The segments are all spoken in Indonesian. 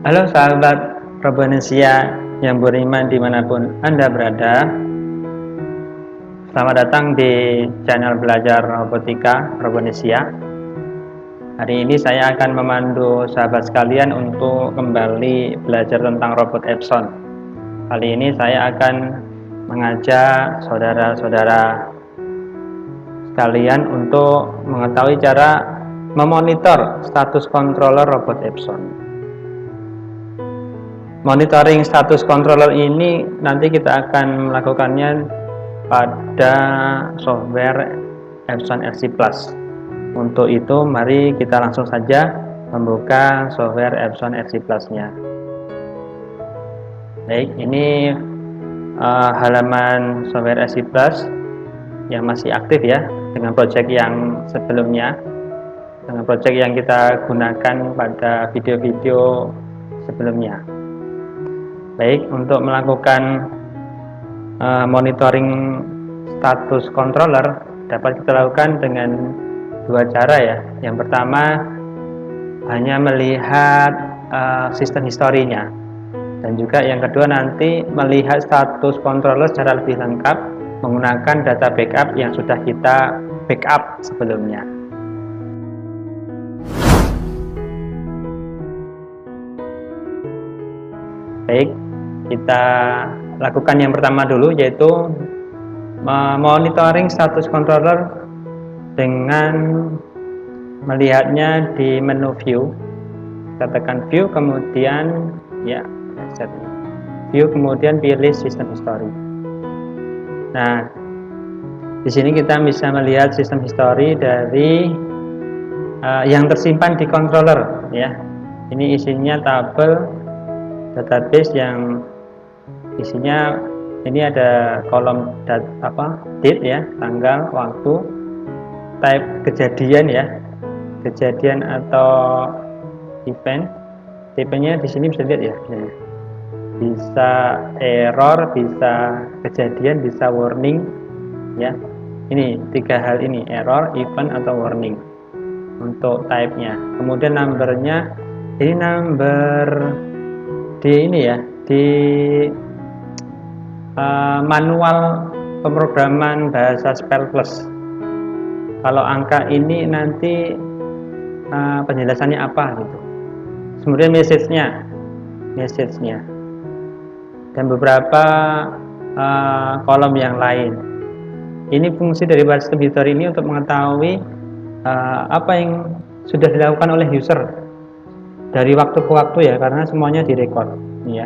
Halo sahabat Robonesia yang beriman dimanapun Anda berada. Selamat datang di channel belajar robotika Robonesia. Hari ini saya akan memandu sahabat sekalian untuk kembali belajar tentang robot Epson. Kali ini saya akan mengajak saudara-saudara sekalian untuk mengetahui cara memonitor status controller robot Epson. Monitoring status controller ini nanti kita akan melakukannya pada software Epson RC Plus. Untuk itu mari kita langsung saja membuka software Epson RC Plus-nya. Baik, ini halaman software RC Plus yang masih aktif ya, dengan project yang sebelumnya, dengan project yang kita gunakan pada video-video sebelumnya. Baik, untuk melakukan monitoring status controller dapat kita lakukan dengan dua cara ya. Yang pertama hanya melihat sistem historinya, dan juga yang kedua nanti melihat status controller secara lebih lengkap menggunakan data backup yang sudah kita backup sebelumnya. Baik, kita lakukan yang pertama dulu, yaitu monitoring status controller dengan melihatnya di menu view. Kita tekan view, kemudian ya view, kemudian pilih sistem history. Nah, di sini kita bisa melihat sistem history dari yang tersimpan di controller ya. Ini isinya tabel database yang isinya ini ada kolom date ya, tanggal, waktu, type kejadian ya, kejadian atau event. Tipenya di sini bisa lihat ya, bisa error, bisa kejadian, bisa warning ya. Ini tiga hal ini, error, event atau warning untuk type-nya. Kemudian numbernya, ini number di ini ya, di manual pemrograman bahasa SPEL Plus. Kalau angka ini nanti penjelasannya apa gitu. Kemudian message-nya dan beberapa kolom yang lain. Ini fungsi dari sistem history ini untuk mengetahui apa yang sudah dilakukan oleh user dari waktu ke waktu ya, karena semuanya direkod ya.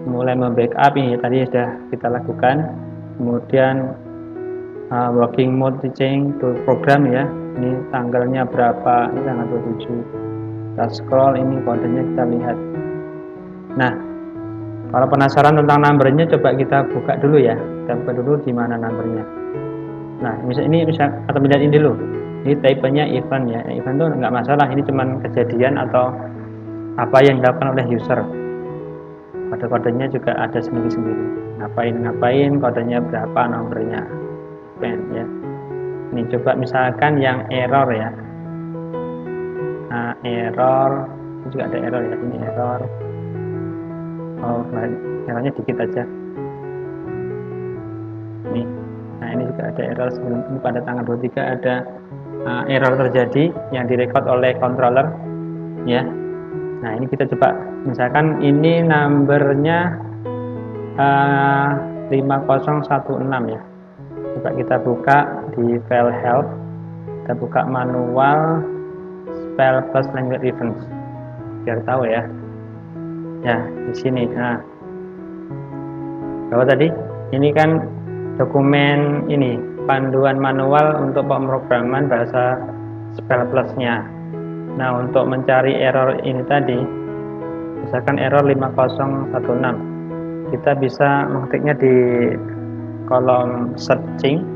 Mulai membackup ini tadi sudah kita lakukan, kemudian working mode change to program ya, ini tanggalnya berapa, ini tanggal 27. Kita scroll, ini kodenya kita lihat. Nah, kalau penasaran tentang numbernya, coba kita buka dulu ya, kita buka dulu di mana numbernya. Nah, ini bisa atau lihat ini dulu, ini type-nya event ya. Event itu nggak masalah, ini cuman kejadian atau apa yang dilakukan oleh user. Kode-kodenya juga ada sendiri-sendiri, ngapain, kodenya berapa, nomornya ya. Ini coba misalkan yang error ya. Nah, error, ini juga ada error ya, ini error. Oh, errornya dikit aja. Nah, ini juga ada error sebelum ini, pada tanggal 23 ada error terjadi yang direkod oleh controller ya. Nah, ini kita coba, misalkan ini numbernya 5016 ya. Coba kita buka di file help, kita buka manual SPEL Plus language reference biar tahu ya. Ya, di sini. Nah, bahwa tadi ini kan dokumen ini panduan manual untuk pemrograman bahasa SPEL Plus-nya. Nah, untuk mencari error ini tadi, misalkan error 5016, kita bisa mengetiknya di kolom searching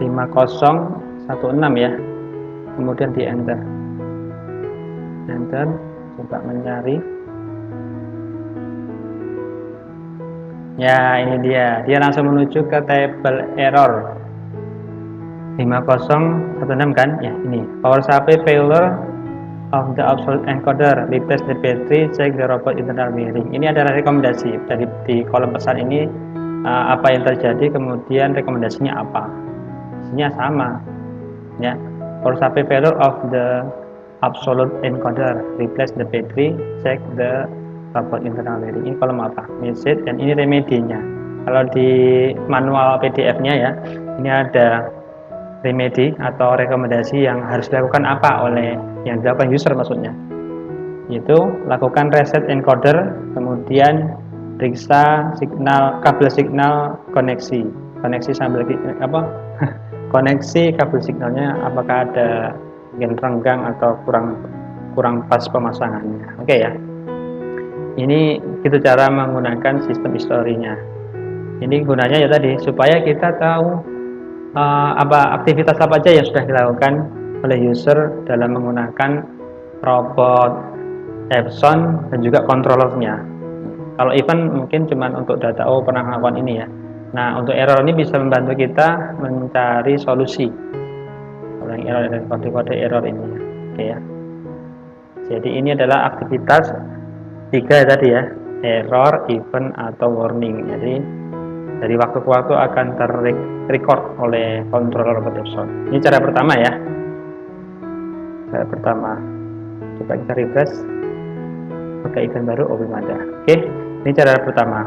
5016 ya, kemudian di enter, coba mencari. Ya, ini dia langsung menuju ke tabel error 5016 kan ya. Ini power supply failure of the absolute encoder, replace the battery, check the robot internal wiring. Ini adalah rekomendasi dari di kolom pesan ini, apa yang terjadi, kemudian rekomendasinya apa. Isinya sama, ya. For sampai failure of the absolute encoder, replace the battery, check the robot internal wiring. Ini kolom apa? Message, dan ini remedinya. Kalau di manual PDF-nya ya, ini ada remedi atau rekomendasi yang harus dilakukan apa oleh yang dilakukan user, maksudnya yaitu lakukan reset encoder, kemudian periksa kabel signal koneksi sambil koneksi kabel signalnya, apakah ada yang renggang atau kurang pas pemasangannya. Oke ya, ini gitu cara menggunakan sistem historinya. Ini gunanya ya tadi supaya kita tahu aktivitas apa aja yang sudah dilakukan oleh user dalam menggunakan robot Epson dan juga kontrolernya. Kalau event mungkin cuma untuk data, pernah melakukan ini ya. Nah, untuk error ini bisa membantu kita mencari solusi orang error dan kode-kode error ini ya. Oke ya. Jadi ini adalah aktivitas 3 tadi ya, error, event, atau warning. Jadi dari waktu ke waktu akan terrecord oleh controller robot Epson. Ini cara pertama ya. Cara pertama. Coba kita refresh. Pakai event baru, belum ada. Oke, ini cara pertama.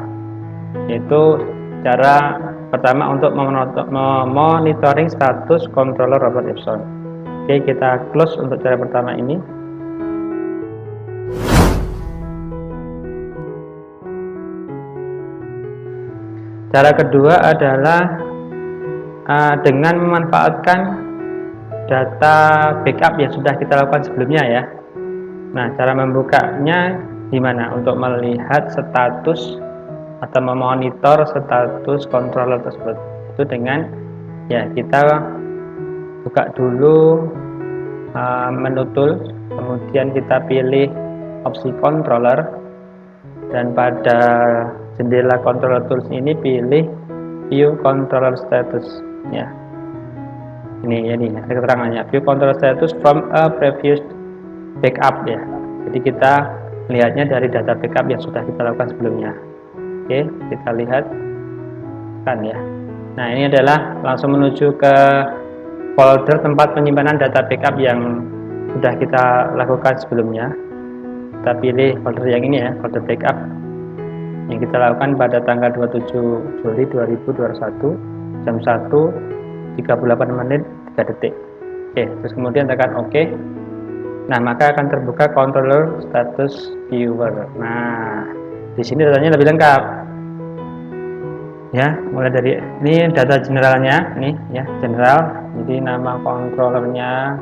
Yaitu cara pertama untuk monitoring status controller robot Epson. Oke, kita close untuk cara pertama ini. Cara kedua adalah dengan memanfaatkan data backup yang sudah kita lakukan sebelumnya ya. Nah, cara membukanya gimana? Untuk melihat status atau memonitor status controller tersebut itu dengan ya kita buka dulu menu tools, kemudian kita pilih opsi controller, dan pada jendela controller tools ini pilih view controller status ya. Ini ada keterangannya, view controller status from a previous backup ya. Jadi kita lihatnya dari data backup yang sudah kita lakukan sebelumnya. Oke, kita lihat kan ya. Nah, ini adalah langsung menuju ke folder tempat penyimpanan data backup yang sudah kita lakukan sebelumnya. Kita pilih folder yang ini ya, folder backup yang kita lakukan pada tanggal 27 Juli 2021 jam 1:38 menit 3 detik. Oke, terus kemudian tekan OK. Nah, maka akan terbuka controller status viewer. Nah, di sini datanya lebih lengkap. Ya, mulai dari ini data generalnya, nih ya, general. Jadi nama controllernya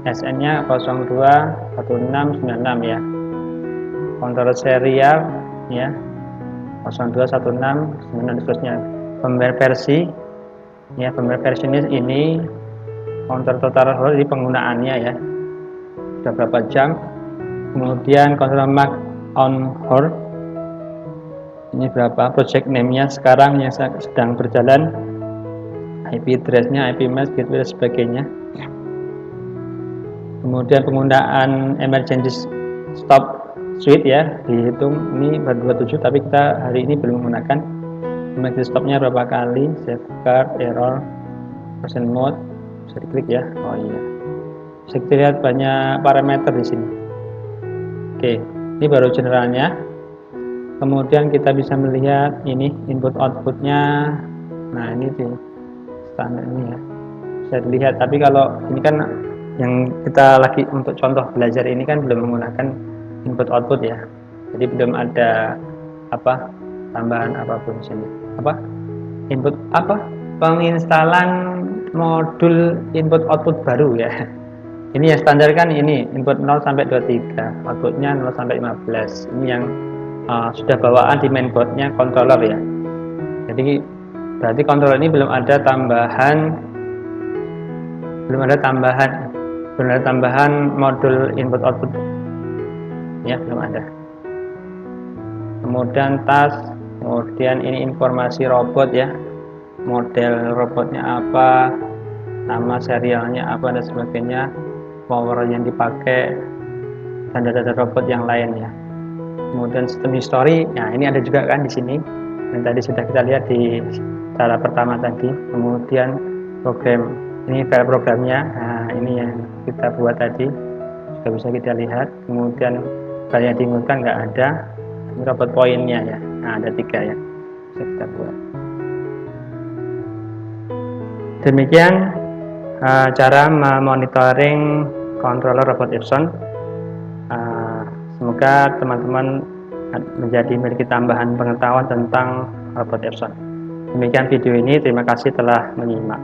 SN-nya 021696 ya. Controller serial ya 021696 dan seterusnya. Firmware versi ya, firmware versinya ini, counter total hold di penggunaannya ya, sudah berapa jam. Kemudian controller mark on hold ini berapa, project name-nya sekarang yang sedang berjalan, IP address-nya, IP mask, gateway dan sebagainya. Kemudian penggunaan emergency stop switch ya, dihitung ini baru 27, tapi kita hari ini belum menggunakan. Emergency stopnya berapa kali, safeguard, error, person mode, bisa diklik ya. Oh iya, bisa kita lihat banyak parameter di sini. Oke, ini baru generalnya. Kemudian kita bisa melihat ini input outputnya. Nah, ini di standar ini ya, bisa dilihat. Tapi kalau ini kan yang kita lagi untuk contoh belajar ini kan belum menggunakan input output ya, jadi belum ada tambahan apapun di sini. Input penginstalan modul input output baru ya. Ini yang standar kan, ini input 0 sampai 23, outputnya 0 sampai 15. Ini yang sudah bawaan di mainboardnya controller ya. Jadi berarti controller ini belum ada tambahan modul input output ya, belum ada. Kemudian task, kemudian ini informasi robot ya, model robotnya apa, nama serialnya apa dan sebagainya, power yang dipakai, dan data robot yang lain ya. Kemudian sistem history, nah ini ada juga kan di sini yang tadi sudah kita lihat di cara pertama tadi. Kemudian program, ini file programnya, nah ini yang kita buat tadi juga bisa kita lihat. Kemudian file yang diinginkan nggak ada, ini robot poinnya ya, nah ada 3 ya, bisa kita buat. Demikian cara memonitoring controller robot Epson. Semoga teman-teman menjadi memiliki tambahan pengetahuan tentang robot Epson. Demikian video ini, terima kasih telah menyimak.